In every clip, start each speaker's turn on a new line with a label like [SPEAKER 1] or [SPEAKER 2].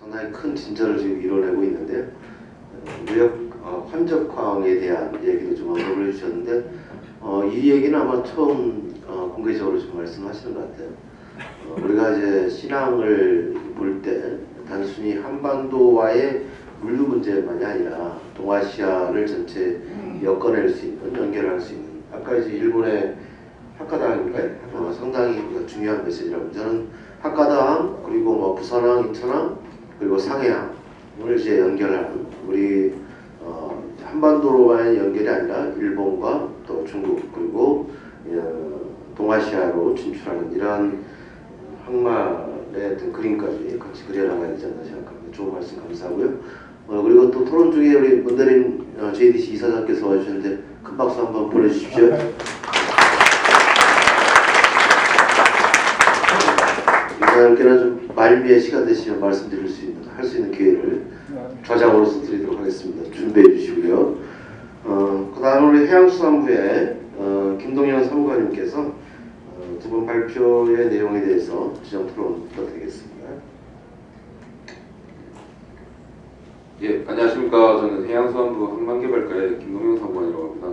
[SPEAKER 1] 상당히 큰 진전을 지금 이뤄내고 있는데요. 무역 환적황에 대한 얘기도 좀 언급을 해주셨는데 이 얘기는 아마 처음 공개적으로 좀 말씀하시는 것 같아요. 우리가 이제 신앙을 볼 때 단순히 한반도와의 물류 문제만이 아니라 동아시아를 전체 엮어낼 수 있는, 연결할 수 있는, 아까 이제 일본의 학가당인가요? 상당히 중요한 메시지라고. 저는 학가당, 그리고 뭐 부산항, 인천항, 그리고 상해항을 이제 연결하는, 우리 한반도로만의 연결이 아니라 일본과 또 중국, 그리고 동아시아로 진출하는 이런 항만의 어떤 그림까지 같이 그려나가야 되지 않나 생각합니다. 좋은 말씀 감사하고요. 그리고 또 토론 중에 우리 문대림 JDC 이사장께서 와주셨는데 큰 박수 한번 보내주십시오. 이사장께는 좀 말미에 시간 되시면 말씀드릴 수 있는, 할 수 있는 기회를 좌장으로서 드리도록 하겠습니다. 준비해 주시고요. 그 다음 우리 해양수산부의 김동현 사무관님께서 두 분 발표의 내용에 대해서 지정 토론 부탁드리겠습니다.
[SPEAKER 2] 예, 안녕하십니까. 저는 해양수산부 항만개발과의 김동현 사무관이라고 합니다.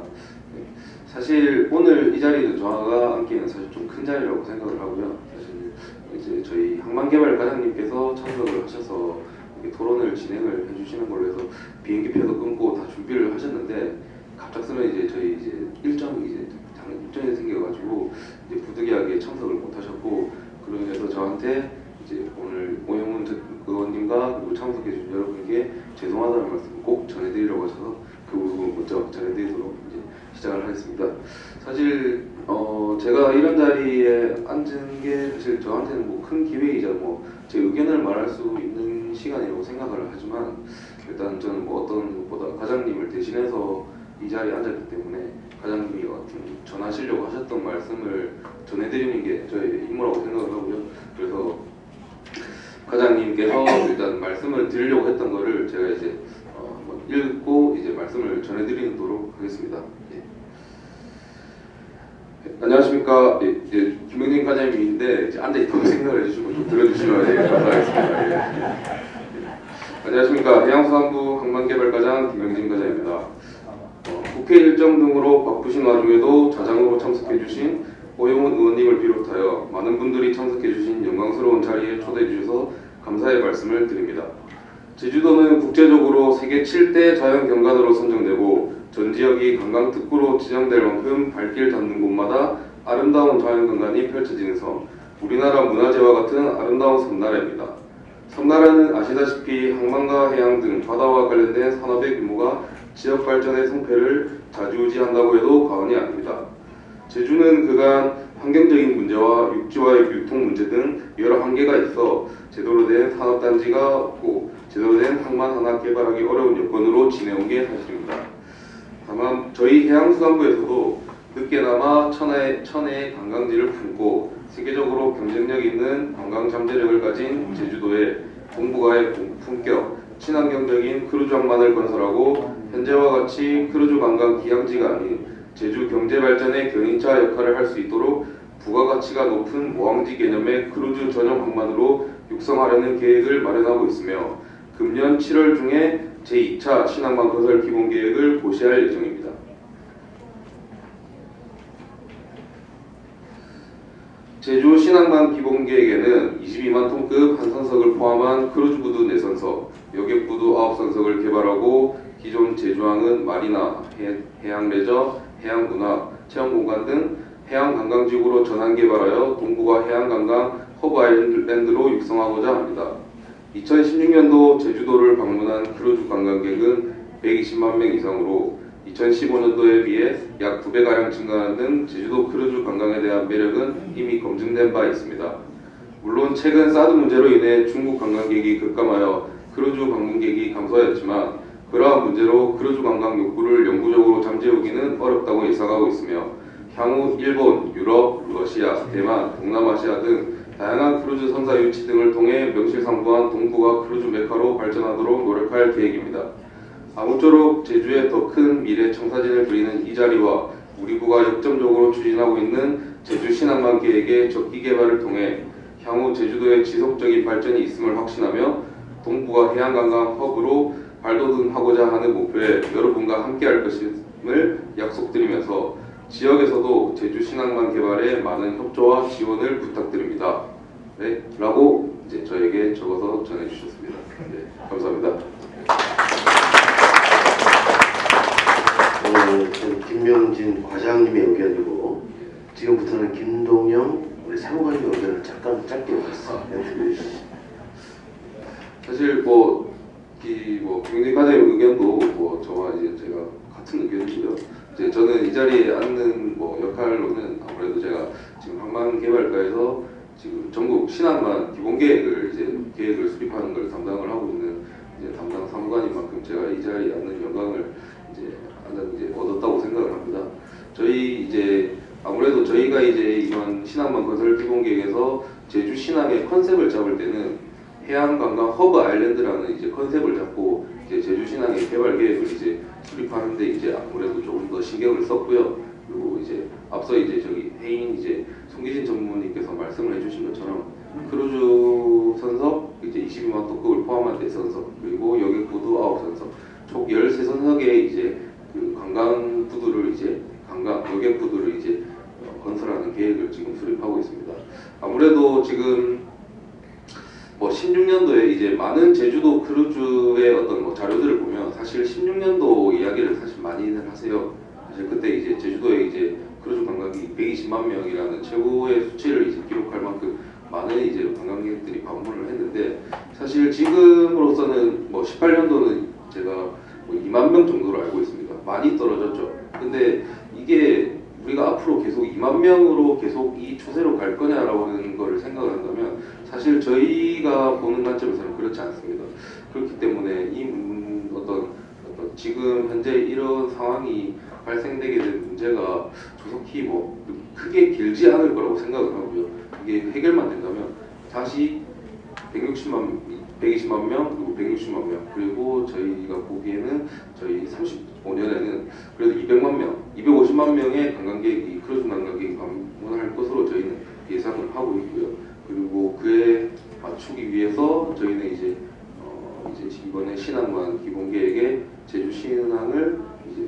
[SPEAKER 2] 네, 사실 오늘 이 자리는 저가 앉기에는 사실 좀 큰 자리라고 생각을 하고요. 사실 이제 저희 항만개발 과장님께서 참석을 하셔서 이렇게 토론을 진행을 해주시는 걸로 해서 비행기표도 끊고 다 준비를 하셨는데 갑작스레 이제 저희 이제 일정이 생겨가지고 이제 부득이하게 참석을 못하셨고, 그로 인해서 저한테 이제 오늘 오영훈 의원님과 그리고 참석해주신 여러분께 죄송하다는 말씀 꼭 전해드리려고 하셔서 그 부분 먼저 전해드리도록 이제 시작을 하겠습니다. 사실 제가 이런 자리에 앉은 게 사실 저한테는 뭐 큰 기회이자 뭐 제 의견을 말할 수 있는 시간이라고 생각을 하지만, 일단 저는 뭐 어떤 것보다 과장님을 대신해서 이 자리에 앉았기 때문에 과장님이 좀 전하시려고 하셨던 말씀을 전해드리는 게 저의 임무라고 생각을 하고요. 그래서 과장님께서 일단 말씀을 드리려고 했던 거를 제가 이제 한번 읽고 이제 말씀을 전해드리도록 하겠습니다. 예. 안녕하십니까. 예, 김영진 과장님인데 이제 앉아있다고 생각을 해주시고 좀 들어주시면 감사하겠습니다. 예. 안녕하십니까. 해양수산부 항만개발과장 김영진 과장입니다. 국회 일정 등으로 바쁘신 와중에도 자장으로 참석해주신 오영훈 의원님을 비롯하여 많은 분들이 참석해주신 영광스러운 자리에 초대해주셔서 감사의 말씀을 드립니다. 제주도는 국제적으로 세계 7대 자연경관으로 선정되고 전 지역이 관광특구로 지정될 만큼 발길 닿는 곳마다 아름다운 자연경관이 펼쳐지는 섬, 우리나라 문화재와 같은 아름다운 섬나라입니다. 섬나라는 아시다시피 항만과 해양 등 바다와 관련된 산업의 규모가 지역 발전의 성패를 좌지우지한다고 해도 과언이 아닙니다. 제주는 그간 환경적인 문제와 육지와의 유통 문제 등 여러 한계가 있어 제대로 된 산업단지가 없고 제대로 된 항만 하나 개발하기 어려운 여건으로 지내온 게 사실입니다. 다만 저희 해양수산부에서도 늦게나마 천혜의 관광지를 품고 세계적으로 경쟁력 있는 관광 잠재력을 가진 제주도에 동북아의 품격, 친환경적인 크루즈 항만을 건설하고 현재와 같이 크루즈 관광 기항지가 아닌 제주 경제 발전의 견인차 역할을 할 수 있도록 부가가치가 높은 모항지 개념의 크루즈 전용 항만으로 육성하려는 계획을 마련하고 있으며 금년 7월 중에 제2차 신항만 건설 기본 계획을 고시할 예정입니다. 제주 신항만 기본 계획에는 22만 톤급 한 선석을 포함한 크루즈부두 4선석, 여객부두 9선석을 개발하고 기존 제주항은 마리나, 해양 레저, 해양 문화, 체험 공간 등 해양 관광지구로 전환 개발하여 동북아 해양 관광 허브 아일랜드로 육성하고자 합니다. 2016년도 제주도를 방문한 크루즈 관광객은 120만 명 이상으로 2015년도에 비해 약 2배가량 증가하는 등 제주도 크루즈 관광에 대한 매력은 이미 검증된 바 있습니다. 물론 최근 사드 문제로 인해 중국 관광객이 급감하여 크루즈 방문객이 감소하였지만 그러한 문제로 크루즈 관광 욕구를 영구적으로 잠재우기는 어렵다고 예상하고 있으며 향후 일본, 유럽, 러시아, 대만, 동남아시아 등 다양한 크루즈 선사 유치 등을 통해 명실상부한 동북아 크루즈 메카로 발전하도록 노력할 계획입니다. 아무쪼록 제주의 더 큰 미래 청사진을 그리는 이 자리와 우리 부가 역점적으로 추진하고 있는 제주 신항만 계획의 적기 개발을 통해 향후 제주도의 지속적인 발전이 있음을 확신하며 동부가 해양관광 허브로 발돋움하고자 하는 목표에 여러분과 함께할 것임을 약속드리면서 지역에서도 제주 신항만 개발에 많은 협조와 지원을 부탁드립니다. 네, 라고 이제 저에게 적어서 전해주셨습니다. 네, 감사합니다.
[SPEAKER 1] 김명진 과장님의 의견이고 지금부터는 김동영 우리 사무관님 의견을 잠깐 짧게 말씀해 주시죠.
[SPEAKER 2] 사실 김영진 과장님 의견도 저와 이제 제가 같은 의견이고요. 이제 저는 이 자리에 앉는 역할로는 아무래도 제가 지금 항만개발과에서 지금 전국 신항만 기본 계획을 수립하는 걸 담당을 하고 있는 이제 담당 사무관인 만큼 제가 이 자리에 앉는 영광을 얻었다고 생각을 합니다. 아무래도 저희가 이번 신항만 건설 기본 계획에서 제주 신항의 컨셉을 잡을 때는 해양관광 허브 아일랜드라는 컨셉을 잡고 제주 신항의 개발 계획을 수립하는데 아무래도 조금 더 신경을 썼고요. 그리고 앞서 저기 해인 송기진 전무님께서 말씀을 해주신 것처럼 크루즈 선석 22만 톤급을 포함한 대선석 그리고 여객부두 9선석 총 13선석의 그 관광 부두를 여객 부두를 건설하는 계획을 지금 수립하고 있습니다. 아무래도 지금 16년도에 많은 제주도 크루즈의 어떤 자료들을 보면 사실 16년도 이야기를 사실 많이들 하세요. 사실 그때 제주도에 크루즈 관광객이 120만 명이라는 최고의 수치를 기록할 만큼 많은 관광객들이 방문을 했는데 사실 지금으로서는 18년도는 제가 2만 명 정도로 알고 있습니다. 많이 떨어졌죠. 근데 이게 우리가 앞으로 계속 2만 명으로 계속 이 추세로 갈 거냐라는 거를 생각을 한다면 사실 저희가 보는 관점에서는 그렇지 않습니다. 그렇기 때문에 어떤 지금 현재 이런 상황이 발생되게 된 문제가 조속히 크게 길지 않을 거라고 생각을 하고요. 이게 해결만 된다면 다시 120만 명 그리고 160만 명 그리고 저희가 보기에는 저희 35년에는 그래도 200만 명, 250만 명의 관광객이 크루즈 관광객이 방문할 것으로 저희는 예상을 하고 있고요. 그리고 그에 맞추기 위해서 저희는 이번에 신항만 기본 계획에 제주 신항을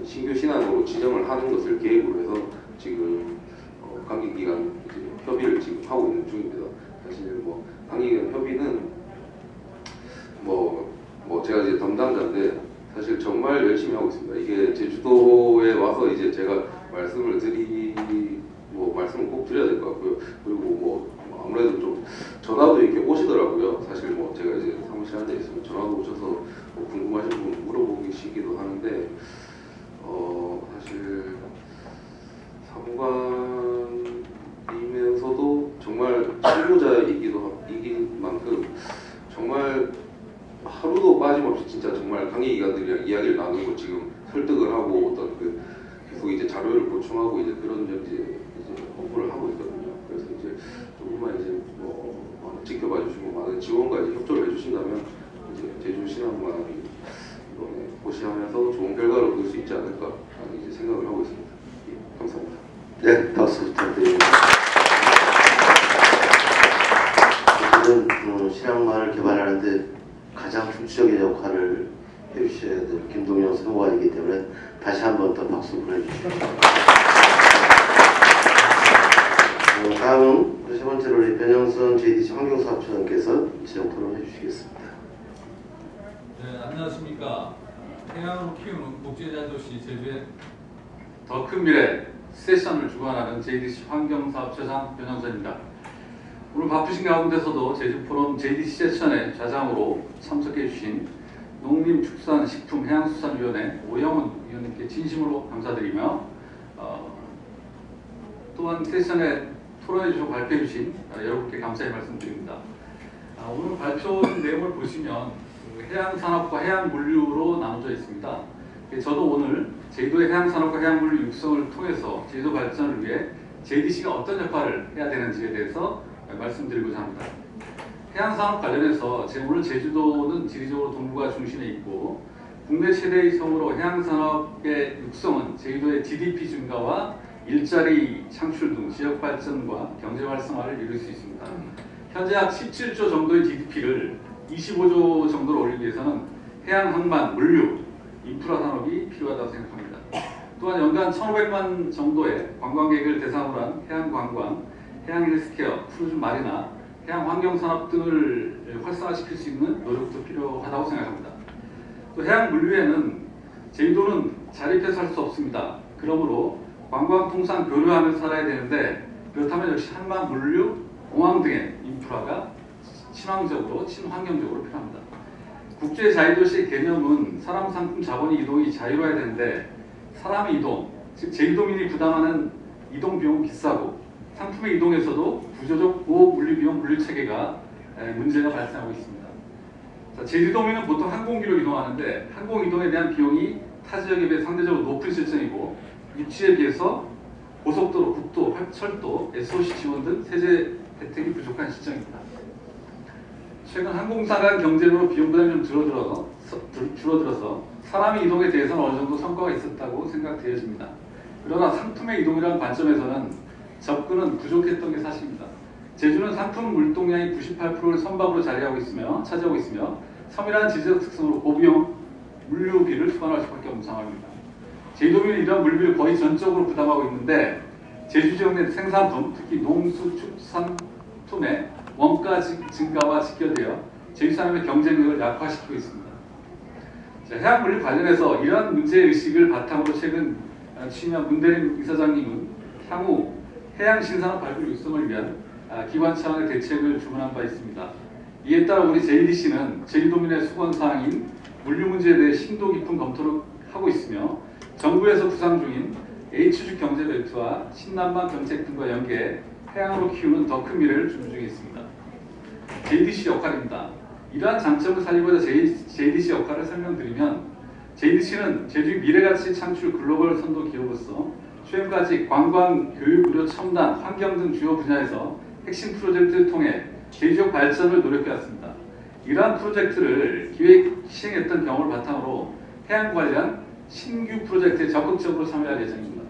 [SPEAKER 2] 신규 신항으로 지정을 하는 것을 계획으로 해서 지금 관계기관 협의를 지금 하고 있는 중입니다. 사실 관계기관 협의는 제가 담당자인데 사실 정말 열심히 하고 있습니다. 이게 제주도에 와서 제가 말씀을 꼭 드려야 될 것 같고요. 그리고 아무래도 좀 전화도 이렇게 오시더라고요. 사실 제가 사무실 안에 있으면 전화도 오셔서 궁금하신 부분 물어보시기도 하는데 사실 사무관이면서도 정말 친구자이긴 만큼 정말 하루도 빠짐없이 진짜 정말 관계기관들이랑 이야기를 나누고 지금 설득을 하고 계속 자료를 보충하고 그런 업무를 하고 있거든요. 그래서 조금만 많은 지켜봐 주시고 많은 지원과 협조를 해주신다면 제주 신항만이 이번에 호시하면서 좋은 결과를 얻을 수 있지 않을까라는 생각을 하고 있습니다. 예, 감사합니다.
[SPEAKER 1] 네, 박수 부탁드립니다. 지금 신항만을 개발하는데 가장 중추적인 역할을 해주셔야 될 김동영 사무관이기 때문에 다시 한 번 더 박수 보내주시죠. 다음은 세 번째로 우리 변영선 JDC 환경사업처장께서 진행 토론해 주시겠습니다.
[SPEAKER 3] 네, 안녕하십니까. 해양으로 키우는 국제자도시 제주의 더 큰 미래 세션을 주관하는 JDC 환경사업처장 변영선입니다. 오늘 바쁘신 가운데서도 제주포럼 JDC 세션의 좌장으로 참석해 주신 농림축산식품해양수산위원회 오영훈 위원님께 진심으로 감사드리며 또한 세션에 토론해 주시고 발표해 주신 여러분께 감사의 말씀드립니다. 오늘 발표된 내용을 보시면 해양산업과 해양물류로 나눠져 있습니다. 저도 오늘 제주도의 해양산업과 해양물류 육성을 통해서 제주도 발전을 위해 JDC가 어떤 역할을 해야 되는지에 대해서 말씀드리고자 합니다. 해양산업 관련해서 오늘 제주도는 지리적으로 동부가 중심에 있고 국내 최대의 섬으로 해양산업의 육성은 제주도의 GDP 증가와 일자리 창출 등 지역 발전과 경제 활성화를 이룰 수 있습니다. 현재 약 17조 정도의 GDP를 25조 정도를 올리기 위해서는 해양 항만, 물류, 인프라 산업이 필요하다고 생각합니다. 또한 연간 1,500만 정도의 관광객을 대상으로 한 해양 관광, 해양 헬스케어, 크루즈 마리나, 해양 환경 산업 등을 활성화시킬 수 있는 노력도 필요하다고 생각합니다. 또 해양 물류에는 제주도는 자립해서 할 수 없습니다. 그러므로 관광 통상 교류하면서 살아야 되는데 그렇다면 역시 항만, 물류, 공항 등의 인프라가 친환경적으로 필요합니다. 국제 자유도시의 개념은 사람, 상품, 자본의 이동이 자유로워야 되는데 사람의 이동, 즉 제주도민이 부담하는 이동 비용은 비싸고 상품의 이동에서도 구조적 보호 물류 비용 물류 체계가 문제가 발생하고 있습니다. 자, 제주도민은 보통 항공기로 이동하는데 항공 이동에 대한 비용이 타 지역에 비해 상대적으로 높은 실정이고 입지에 비해서 고속도로, 국도, 철도, SOC 지원 등 세제 혜택이 부족한 실정입니다. 최근 항공사 간 경쟁으로 비용 부담이 좀 줄어들어서 사람의 이동에 대해서는 어느 정도 성과가 있었다고 생각되어집니다. 그러나 상품의 이동이라는 관점에서는 접근은 부족했던 게 사실입니다. 제주는 상품 물동량이 98%를 선박으로 차지하고 있으며 섬이라는 지적 특성으로 고비용 물류비를 수반할 수밖에 없는 상황입니다. 제주도민은 이런 물비를 거의 전적으로 부담하고 있는데 제주 지역 내 생산품, 특히 농수축산품의 원가 증가와 직결되어 제주 사람의 경쟁력을 약화시키고 있습니다. 자, 해양 물류 관련해서 이러한 문제의식을 바탕으로 최근 취임한 문대림 이사장님은 향후 해양 신산업 발굴 육성을 위한 기관 차원의 대책을 주문한 바 있습니다. 이에 따라 우리 JDC는 제주도민의 수건사항인 물류 문제에 대해 심도 깊은 검토를 하고 있으며 정부에서 구상 중인 H축 경제벨트와 신남방 정책 등과 연계해 해양으로 키우는 더 큰 미래를 준비 중에 있습니다. JDC 역할입니다. 이러한 장점을 살리고자 JDC 역할을 설명드리면 JDC는 제주의 미래가치 창출 글로벌 선도 기업으로서 최근까지 관광, 교육, 의료, 첨단, 환경 등 주요 분야에서 핵심 프로젝트를 통해 제주역 발전을 노력해왔습니다. 이러한 프로젝트를 기획, 시행했던 경험을 바탕으로 해양 관련 신규 프로젝트에 적극적으로 참여할 예정입니다.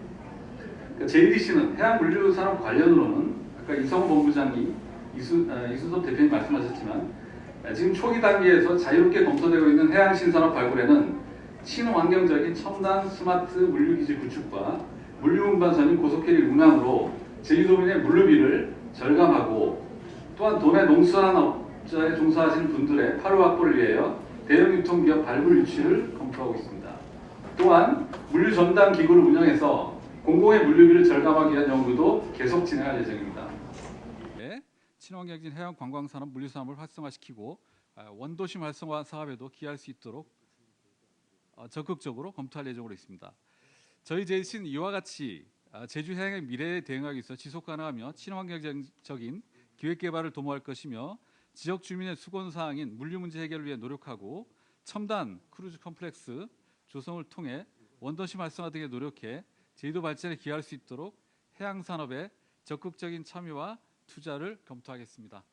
[SPEAKER 3] JDC는 해양 물류 산업 관련으로는 아까 이성호 본부장이 이수섭 대표님 말씀하셨지만 지금 초기 단계에서 자유롭게 검토되고 있는 해양 신산업 발굴에는 친환경적인 첨단 스마트 물류기지 구축과 물류 운반선인 고속해리 운항으로 제주도민의 물류비를 절감하고 또한 도내 농수산업자에 종사하시는 분들의 파료 확보를 위하여 대형 유통기업 발굴 유치를 검토하고 있습니다. 또한 물류 전담 기구를 운영해서 공공의 물류비를 절감하기 위한 연구도 계속 진행할 예정입니다. 네, 친환경적인 해양 관광산업, 물류산업을 활성화시키고 원도심 활성화 사업에도 기여할 수 있도록 적극적으로 검토할 예정으로 있습니다. 저희 JDC는 이와 같이 제주 해양의 미래에 대응하기 위해서 지속가능하며 친환경적인 기획개발을 도모할 것이며 지역 주민의 수건사항인 물류 문제 해결을 위해 노력하고 첨단 크루즈 컴플렉스 조성을 통해 원도심 활성화 등에 노력해 제주도 발전에 기여할 수 있도록 해양산업의 적극적인 참여와 투자를 검토하겠습니다.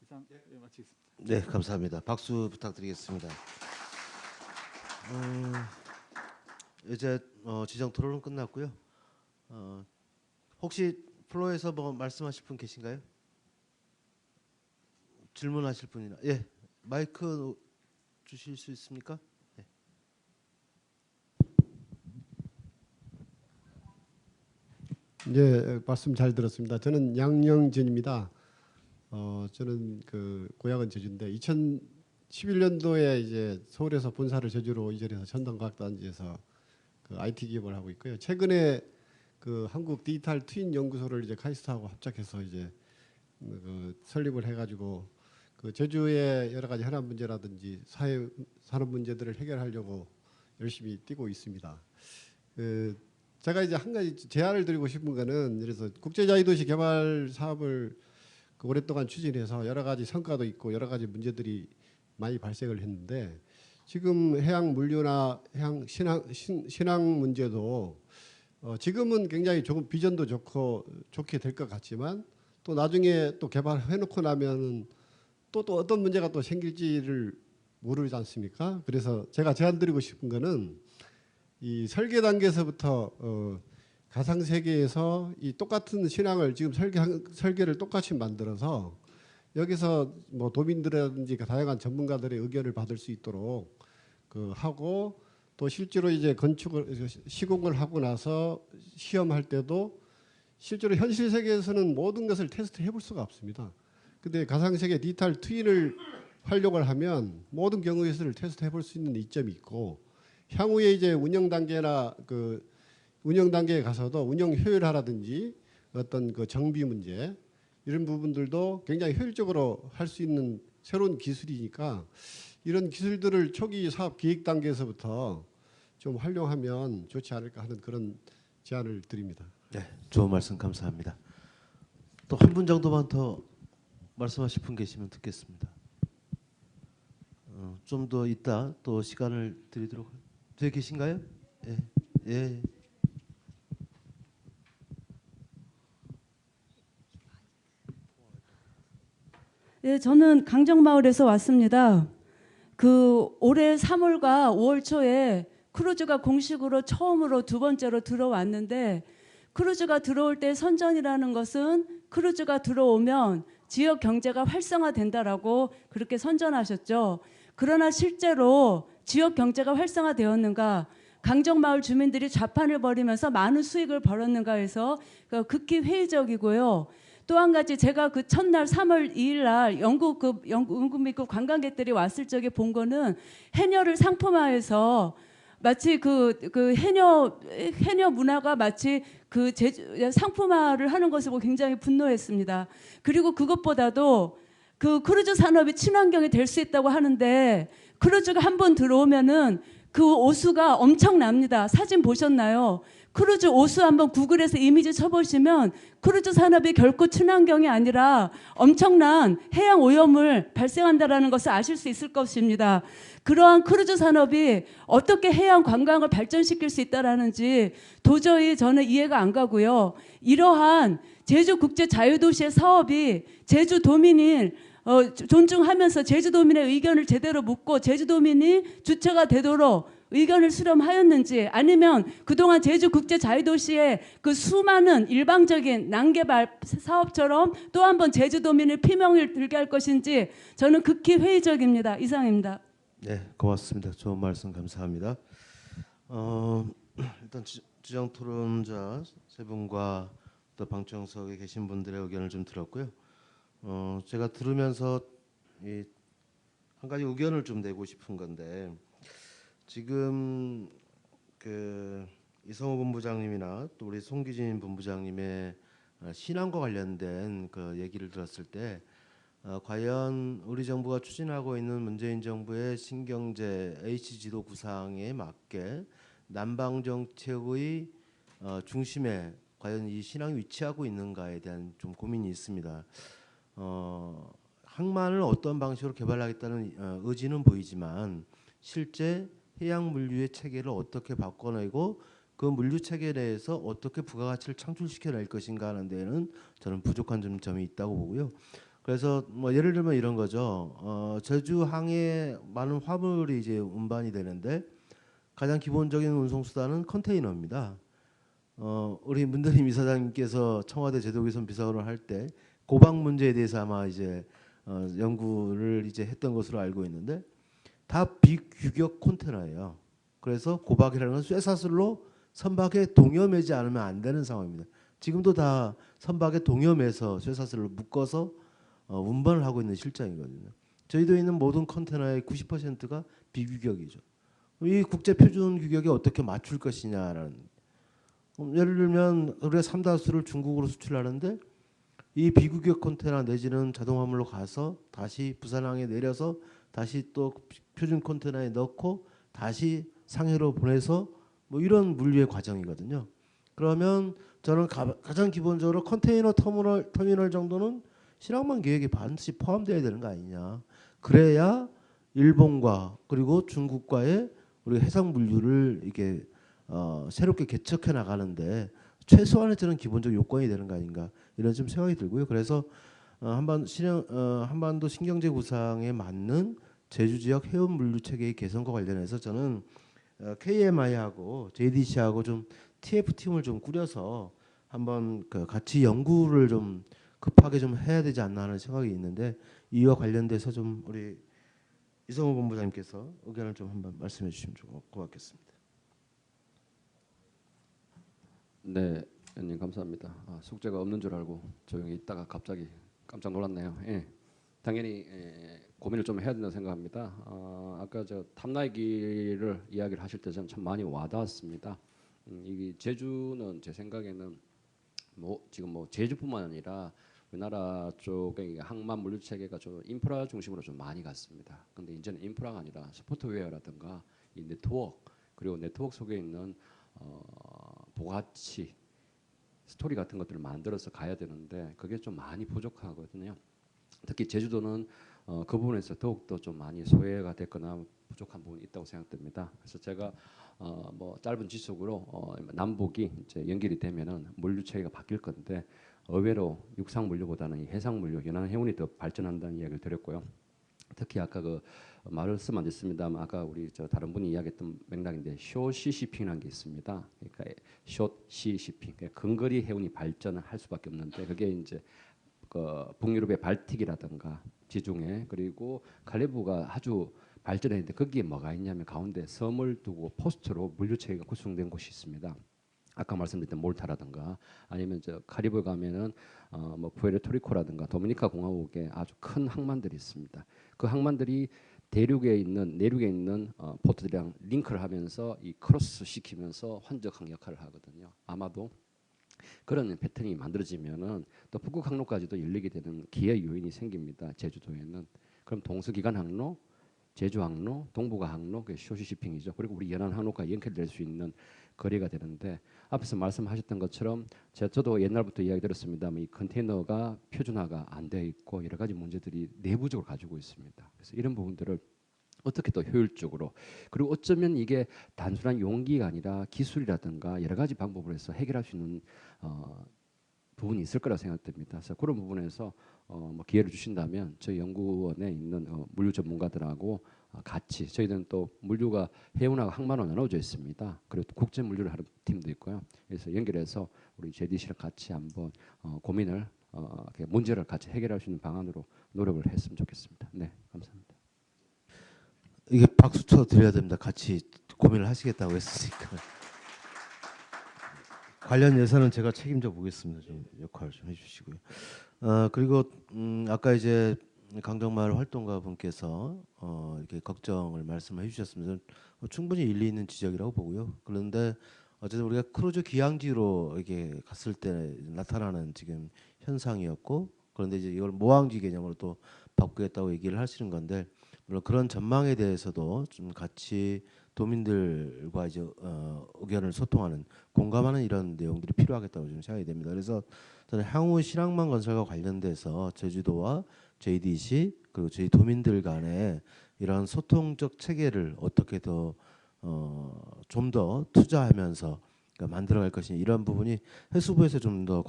[SPEAKER 3] 이상 마치겠습니다.
[SPEAKER 1] 네, 감사합니다. 박수 부탁드리겠습니다. 이제 지정 토론은 끝났고요. 혹시 플로어에서 뭐 말씀하실 분 계신가요? 질문하실 분이나 예, 마이크 주실 수 있습니까? 예.
[SPEAKER 4] 네, 말씀 잘 들었습니다. 저는 양영진입니다. 저는 그 고향은 제주인데 2011년도에 이제 서울에서 본사를 제주로 이전해서 전동과학단지에서 그 IT 기업을 하고 있고요. 최근에 그 한국 디지털 트윈 연구소를 이제 카이스트하고 합작해서 이제 그 설립을 해가지고 그 제주의 여러 가지 현안 문제라든지 사회 산업 문제들을 해결하려고 열심히 뛰고 있습니다. 제가 이제 한 가지 제안을 드리고 싶은 거는 그래서 국제자유도시 개발 사업을 그 오랫동안 추진해서 여러 가지 성과도 있고 여러 가지 문제들이 많이 발생을 했는데 지금 해양 물류나 해양 신항 문제도 지금은 굉장히 조금 비전도 좋게 될 것 같지만 또 나중에 또 개발해놓고 나면은 또 어떤 문제가 또 생길지를 모르지 않습니까? 그래서 제가 제안드리고 싶은 거는 이 설계 단계에서부터 가상 세계에서 이 똑같은 신항을 지금 설계를 똑같이 만들어서 여기서 뭐 도민들이라든지 다양한 전문가들의 의견을 받을 수 있도록 하고 또 실제로 이제 건축을 시공을 하고 나서 시험할 때도 실제로 현실 세계에서는 모든 것을 테스트해 볼 수가 없습니다. 근데 가상세계 디지털 트윈을 활용을 하면 모든 경우에서를 테스트해 볼 수 있는 이점이 있고 향후에 이제 운영 단계나 운영 단계에 가서도 운영 효율화라든지 어떤 정비 문제 이런 부분들도 굉장히 효율적으로 할 수 있는 새로운 기술이니까 이런 기술들을 초기 사업 기획 단계에서부터 좀 활용하면 좋지 않을까 하는 그런 제안을 드립니다.
[SPEAKER 5] 네, 좋은 말씀 감사합니다. 또 한 분 정도만 더 말씀하실 분 계시면 듣겠습니다. 좀 더 이따 또 시간을 드리도록. 저기 계신가요? 예, 예.
[SPEAKER 6] 네, 저는 강정마을에서 왔습니다. 올해 3월과 5월 초에 크루즈가 공식으로 처음으로 두 번째로 들어왔는데 크루즈가 들어올 때 선전이라는 것은 크루즈가 들어오면 지역 경제가 활성화된다라고 그렇게 선전하셨죠. 그러나 실제로 지역 경제가 활성화되었는가, 강정마을 주민들이 좌판을 벌이면서 많은 수익을 벌었는가 해서 극히 회의적이고요. 또 한 가지 제가 첫날 3월 2일 날 영국 및 관광객들이 왔을 적에 본 거는 해녀를 상품화해서 마치 해녀 문화가 마치 상품화를 하는 것을 보고 굉장히 분노했습니다. 그리고 그것보다도 크루즈 산업이 친환경이 될 수 있다고 하는데 크루즈가 한번 들어오면은 오수가 엄청납니다. 사진 보셨나요? 크루즈 오수 한번 구글에서 이미지 쳐보시면 크루즈 산업이 결코 친환경이 아니라 엄청난 해양 오염을 발생한다라는 것을 아실 수 있을 것입니다. 그러한 크루즈 산업이 어떻게 해양 관광을 발전시킬 수 있다라는지 도저히 저는 이해가 안 가고요. 이러한 제주국제자유도시의 사업이 제주도민을 존중하면서 제주도민의 의견을 제대로 묻고 제주도민이 주체가 되도록 의견을 수렴하였는지, 아니면 그동안 제주국제자유도시의 수많은 일방적인 난개발 사업처럼 또 한 번 제주도민의 피멍을 들게 할 것인지 저는 극히 회의적입니다. 이상입니다.
[SPEAKER 5] 네, 고맙습니다. 좋은 말씀 감사합니다. 일단 주장 토론자 세 분과 또 방청석에 계신 분들의 의견을 좀 들었고요. 제가 들으면서 한 가지 의견을 좀 내고 싶은 건데, 지금 이성호 본부장님이나 또 우리 송기진 본부장님의 신안과 관련된 얘기를 들었을 때 과연 우리 정부가 추진하고 있는 문재인 정부의 신경제 H지도 구상에 맞게 남방 정책의 중심에 과연 이 신항이 위치하고 있는가에 대한 좀 고민이 있습니다. 항만을 어떤 방식으로 개발하겠다는 의지는 보이지만 실제 해양 물류의 체계를 어떻게 바꿔내고 그 물류 체계 내에서 어떻게 부가가치를 창출시켜낼 것인가 하는 데에는 저는 부족한 점이 있다고 보고요. 그래서 예를 들면 이런 거죠. 제주항에 많은 화물이 이제 운반이 되는데 가장 기본적인 운송 수단은 컨테이너입니다. 우리 문대림 이사장님께서 청와대 제도개선 비서관을 할 때 고박 문제에 대해서 아마 이제 연구를 이제 했던 것으로 알고 있는데 다 비규격 컨테이너예요. 그래서 고박이라는 건 쇠사슬로 선박에 동여매지 않으면 안 되는 상황입니다. 지금도 다 선박에 동여매서 쇠사슬로 묶어서 운반을 하고 있는 실정이거든요. 저희도 있는 모든 컨테이너의 90%가 비규격이죠. 이 국제 표준 규격에 어떻게 맞출 것이냐라는. 예를 들면 우리가 삼다수를 중국으로 수출하는데 이 비규격 컨테이너 내지는 자동 화물로 가서 다시 부산항에 내려서 다시 또 표준 컨테이너에 넣고 다시 상해로 보내서 이런 물류의 과정이거든요. 그러면 저는 가장 기본적으로 컨테이너 터미널 정도는 신항만 계획에 반드시 포함되어야 되는 거 아니냐. 그래야 일본과 그리고 중국과의 우리 해상 물류를 이게 새롭게 개척해 나가는데 최소한의 저는 기본적 요건이 되는 거 아닌가 이런 좀 생각이 들고요. 그래서 한반도 신경제 구상에 맞는 제주 지역 해운 물류 체계의 개선과 관련해서 저는 KMI하고 JDC하고 좀 TF 팀을 좀 꾸려서 한번 같이 연구를 좀 급하게 좀 해야 되지 않나 하는 생각이 있는데 이와 관련돼서 좀 우리 이성호 본부장님께서 의견을 좀 한번 말씀해 주시면 고맙겠습니다.
[SPEAKER 7] 네, 의원님 감사합니다. 숙제가 없는 줄 알고 조용히 있다가 갑자기 깜짝 놀랐네요. 예, 당연히 고민을 좀 해야 된다고 생각합니다. 아까 저 탐나의 길을 이야기를 하실 때 저는 참 많이 와닿았습니다. 이게 제주는 제 생각에는 지금 제주뿐만 아니라 우리나라 쪽에 이게 항만 물류 체계가 좀 인프라 중심으로 좀 많이 갔습니다. 근데 이제는 인프라가 아니라 소프트웨어라든가 이 네트워크 그리고 네트워크 속에 있는 부가치 스토리 같은 것들을 만들어서 가야 되는데 그게 좀 많이 부족하거든요. 특히 제주도는 그 부분에서 더욱더 좀 많이 소외가 됐거나 부족한 부분이 있다고 생각됩니다. 그래서 제가 짧은 지속으로 남북이 이제 연결이 되면은 물류 체계가 바뀔 건데 의외로 육상 물류보다는 이 해상 물류, 연안 해운이 더 발전한다는 이야기를 드렸고요. 특히 아까 그 말을 쓰면 안 됐습니다만 아까 우리 다른 분이 이야기했던 맥락인데 숏시시핑이라는 게 있습니다. 그러니까 숏시시핑, 그러니까 근거리 해운이 발전을 할 수밖에 없는데 그게 이제 북유럽의 발틱이라든가 지중해 그리고 칼리브가 아주 발전했는데 거기에 뭐가 있냐면 가운데 섬을 두고 포스트로 물류 체계가 구성된 곳이 있습니다. 아까 말씀드렸던 몰타라든가 아니면 카리브 가면은 푸에르토리코라든가 도미니카 공화국에 아주 큰 항만들이 있습니다. 그 항만들이 내륙에 있는 포트들이랑 링크를 하면서 이 크로스 시키면서 환적항 역할을 하거든요. 아마도 그런 패턴이 만들어지면은 또 북극 항로까지도 열리게 되는 기회 요인이 생깁니다. 제주도에는. 그럼 동서기간 항로, 제주 항로, 동북아 항로, 그 쇼시시핑이죠. 그리고 우리 연안 항로까지 연결될 수 있는 거리가 되는데 앞에서 말씀하셨던 것처럼 저도 옛날부터 이야기 들었습니다만 이 컨테이너가 표준화가 안 되어 있고 여러 가지 문제들이 내부적으로 가지고 있습니다. 그래서 이런 부분들을 어떻게 더 효율적으로 그리고 어쩌면 이게 단순한 용기가 아니라 기술이라든가 여러 가지 방법을 해서 해결할 수 있는 부분이 있을 거라 생각됩니다. 그래서 그런 부분에서 기회를 주신다면 저희 연구원에 있는 물류 전문가들하고 같이 저희들은 또 물류가 해운하고 항만으로 나눠져 있습니다. 그리고 또 국제 물류를 하는 팀도 있고요. 그래서 연결해서 우리 JDC랑 같이 한번 고민을 문제를 같이 해결할 수 있는 방안으로 노력을 했으면 좋겠습니다. 네, 감사합니다.
[SPEAKER 5] 이게 박수 쳐 드려야 됩니다. 같이 고민을 하시겠다고 했으니까. 관련 예산은 제가 책임져 보겠습니다. 좀 역할 좀 해주시고요. 그리고 아까 이제 강정마을 활동가 분께서 이렇게 걱정을 말씀해 주셨습니다. 충분히 일리 있는 지적이라고 보고요. 그런데 어쨌든 우리가 크루즈 귀향지로 이렇게 갔을 때 나타나는 지금 현상이었고, 그런데 이제 이걸 모항지 개념으로 또 바꾸겠다고 얘기를 하시는 건데, 물론 그런 전망에 대해서도 좀 같이 도민들과 이제 의견을 소통하는, 공감하는 이런 내용들이 필요하겠다고 좀 생각이 됩니다. 그래서 저는 향후 신항만 건설과 관련돼서 제주도와 JDC 그리고 저희 도민들 간에 이런 소통적 체계를 어떻게 더 좀 더 투자하면서 그러니까 만들어갈 것이냐, 이런 부분이 해수부에서 좀 더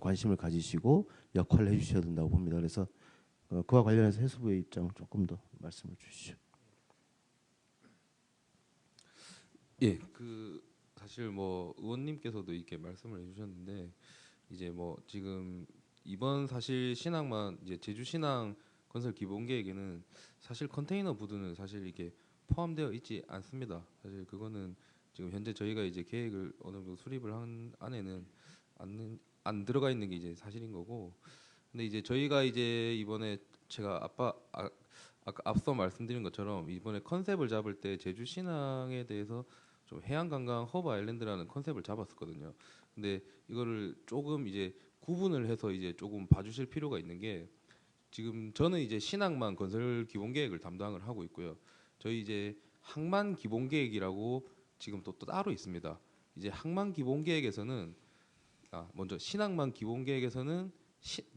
[SPEAKER 5] 관심을 가지시고 역할을 해주셔야 된다고 봅니다. 그래서 그와 관련해서 해수부의 입장 조금 더 말씀을 주시죠.
[SPEAKER 8] 예, 사실 의원님께서도 이렇게 말씀을 해주셨는데 이제 지금 이번 사실 신항만 이제 제주 신항 건설 기본 계획에는 사실 컨테이너 부두는 사실 이게 포함되어 있지 않습니다. 사실 그거는 지금 현재 저희가 이제 계획을 어느 정도 수립을 한 안에는 안 들어가 있는 게 이제 사실인 거고, 근데 이제 저희가 이제 이번에 제가 아까 앞서 말씀드린 것처럼 이번에 컨셉을 잡을 때 제주 신항에 대해서 좀 해양관광 허브 아일랜드라는 컨셉을 잡았었거든요. 근데 이거를 조금 이제 구분을 해서 이제 조금 봐주실 필요가 있는 게, 지금 저는 이제 신항만 건설 기본 계획을 담당을 하고 있고요. 저희 이제 항만 기본 계획이라고 지금 또 따로 있습니다. 이제 항만 기본 계획에서는 먼저 신항만 기본 계획에서는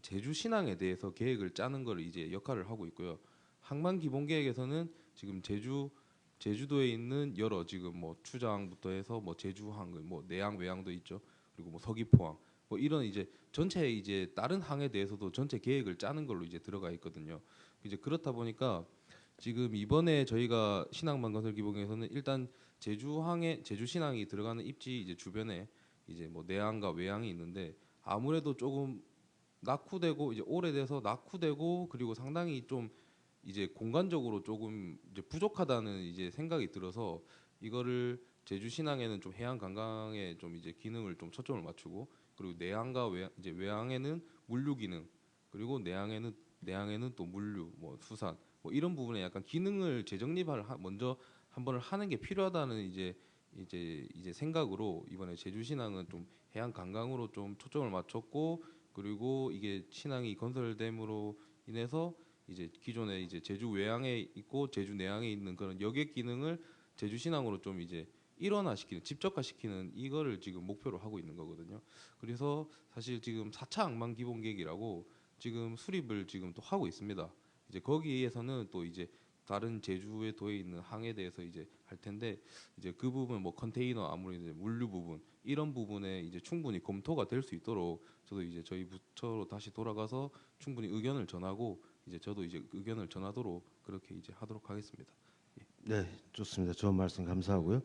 [SPEAKER 8] 제주 신항에 대해서 계획을 짜는 걸 이제 역할을 하고 있고요. 항만 기본 계획에서는 지금 제주도에 있는 여러 지금 추장부터 해서 제주항, 내항 외항도 있죠. 그리고 서귀포항 이런 이제 전체 이제 다른 항에 대해서도 전체 계획을 짜는 걸로 이제 들어가 있거든요. 이제 그렇다 보니까 지금 이번에 저희가 신항만 건설 기본에서는 일단 제주 신항이 들어가는 입지 이제 주변에 이제 내항과 외항이 있는데, 아무래도 조금 낙후되고 이제 오래돼서 낙후되고 그리고 상당히 좀 이제 공간적으로 조금 이제 부족하다는 이제 생각이 들어서 이거를 제주 신항에는 좀 해양 관광에 좀 이제 기능을 좀 초점을 맞추고 그리고 내항과 이제 외항에는 물류 기능 그리고 내항에는 또 물류 뭐 수산 뭐 이런 부분에 약간 기능을 재정립을 먼저 한 번을 하는 게 필요하다는 이제 생각으로 이번에 제주 신항은 좀 해양 관광으로 좀 초점을 맞췄고 그리고 이게 신항이 건설됨으로 인해서 이제 기존에 이제 제주 외항에 있고 제주 내항에 있는 그런 여객 기능을 제주 신항으로 좀 이제 일원화시키는 집적화시키는 이거를 지금 목표로 하고 있는 거거든요. 그래서 사실 지금 4차 항만 기본 계획이라고 지금 수립을 지금 또 하고 있습니다. 이제 거기에서는 또 이제 다른 제주에 도에 있는 항에 대해서 이제 할 텐데 이제 그 부분 뭐 컨테이너 아무리 이제 물류 부분 이런 부분에 이제 충분히 검토가 될 수 있도록 저도 이제 저희 부처로 다시 돌아가서 충분히 의견을 전하고 이제 저도 이제 의견을 전하도록 그렇게 이제 하도록 하겠습니다.
[SPEAKER 5] 네, 좋습니다. 좋은 말씀 감사하고요.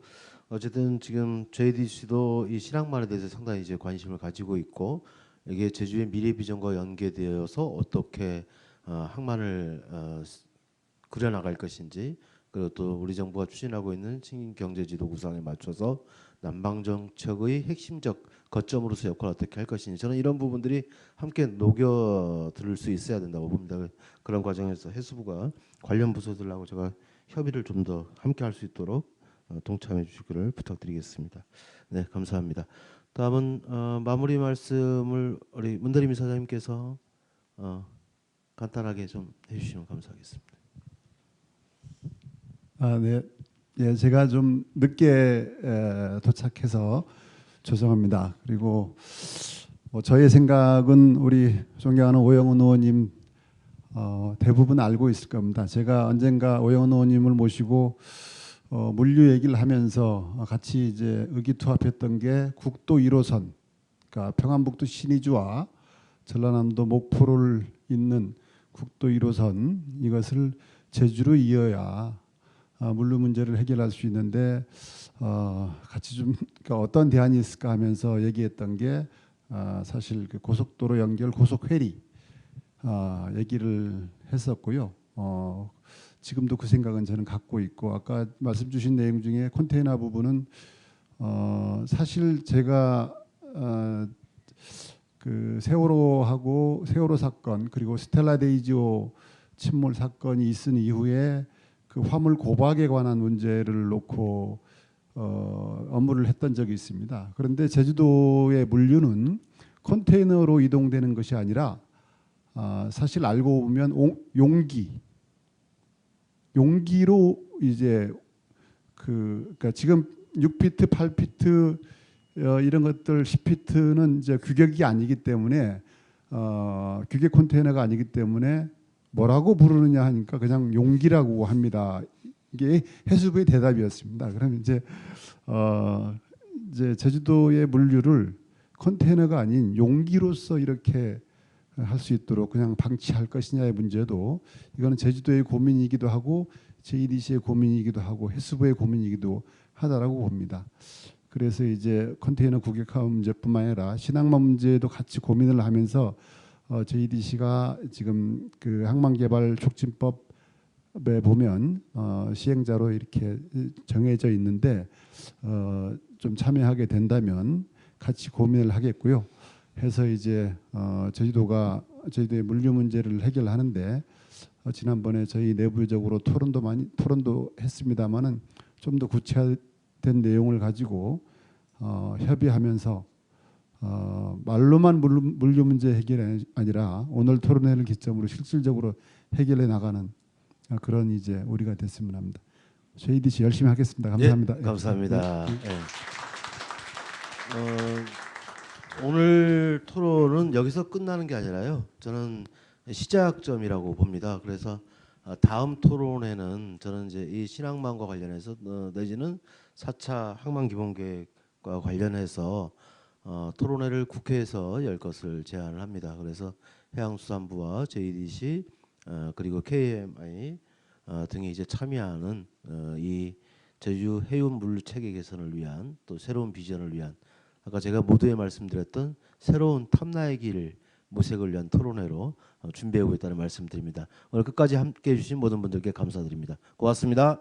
[SPEAKER 5] 어쨌든 지금 JDC도 이 신항만에 대해서 상당히 이제 관심을 가지고 있고 이게 제주의 미래 비전과 연계되어서 어떻게 항만을 그려나갈 것인지 그리고 또 우리 정부가 추진하고 있는 신경제지도 구상에 맞춰서 남방 정책의 핵심적 거점으로서 역할을 어떻게 할 것인지 저는 이런 부분들이 함께 녹여 들을 수 있어야 된다고 봅니다. 그런 과정에서 해수부가 관련 부서들하고 제가 협의를 좀 더 함께 할 수 있도록 동참해 주시기를 부탁드리겠습니다. 네, 감사합니다. 다음은 마무리 말씀을 우리 문다림 이사장님께서 간단하게 좀 해주시면 감사하겠습니다.
[SPEAKER 9] 네. 예, 제가 좀 늦게 도착해서 죄송합니다. 그리고 저의 생각은 우리 존경하는 오영훈 의원님 대부분 알고 있을 겁니다. 제가 언젠가 오영훈 의원님을 모시고 물류 얘기를 하면서 같이 이제 의기투합했던 게 국도 1호선, 그러니까 평안북도 신의주와 전라남도 목포를 잇는 국도 1호선 이것을 제주로 이어야 물류 문제를 해결할 수 있는데 같이 좀 그러니까 어떤 대안이 있을까 하면서 얘기했던 게 사실 그 고속도로 연결 고속회리 얘기를 했었고요. 지금도 그 생각은 저는 갖고 있고 아까 말씀 주신 내용 중에 컨테이너 부분은 사실 제가 그 세월호하고 세월호 사건 그리고 스텔라 데이지호 침몰 사건이 있은 이후에 그 화물 고박에 관한 문제를 놓고 업무를 했던 적이 있습니다. 그런데 제주도의 물류는 컨테이너로 이동되는 것이 아니라 사실 알고 보면 용기로 이제 그러니까 지금 6피트, 8피트 이런 것들 10피트는 이제 규격이 아니기 때문에 규격 컨테이너가 아니기 때문에 뭐라고 부르느냐 하니까 그냥 용기라고 합니다. 이게 해수부의 대답이었습니다. 그럼 이제 제주도의 물류를 컨테이너가 아닌 용기로서 이렇게 할 수 있도록 그냥 방치할 것이냐의 문제도 이거는 제주도의 고민이기도 하고 JDC의 고민이기도 하고 해수부의 고민이기도 하다라고 봅니다. 그래서 이제 컨테이너 국역화 문제뿐만 아니라 신항만 문제도 같이 고민을 하면서 JDC가 지금 그 항만개발 촉진법에 보면 시행자로 이렇게 정해져 있는데 좀 참여하게 된다면 같이 고민을 하겠고요. 해서 이제 제주도의 물류 문제를 해결하는데 지난번에 저희 내부적으로 토론도 했습니다만은 좀 더 구체화된 내용을 가지고 협의하면서 말로만 물류 문제 해결이 아니라 오늘 토론회를 기점으로 실질적으로 해결해 나가는 그런 이제 우리가 됐으면 합니다. JDC 열심히 하겠습니다. 감사합니다.
[SPEAKER 5] 네, 감사합니다. 네. 오늘 토론은 여기서 끝나는 게 아니라요. 저는 시작점이라고 봅니다. 그래서 다음 토론회는 저는 이제 이 신항만과 관련해서 내지는 4차 항만기본계획과 관련해서 토론회를 국회에서 열 것을 제안을 합니다. 그래서 해양수산부와 JDC 그리고 KMI 등이 이제 참여하는 이 제주 해운 물류 체계 개선을 위한 또 새로운 비전을 위한 아까 제가 모두에 말씀드렸던 새로운 탐나의 길을 모색을 위한 토론회로 준비하고 있다는 말씀드립니다. 오늘 끝까지 함께해 주신 모든 분들께 감사드립니다. 고맙습니다.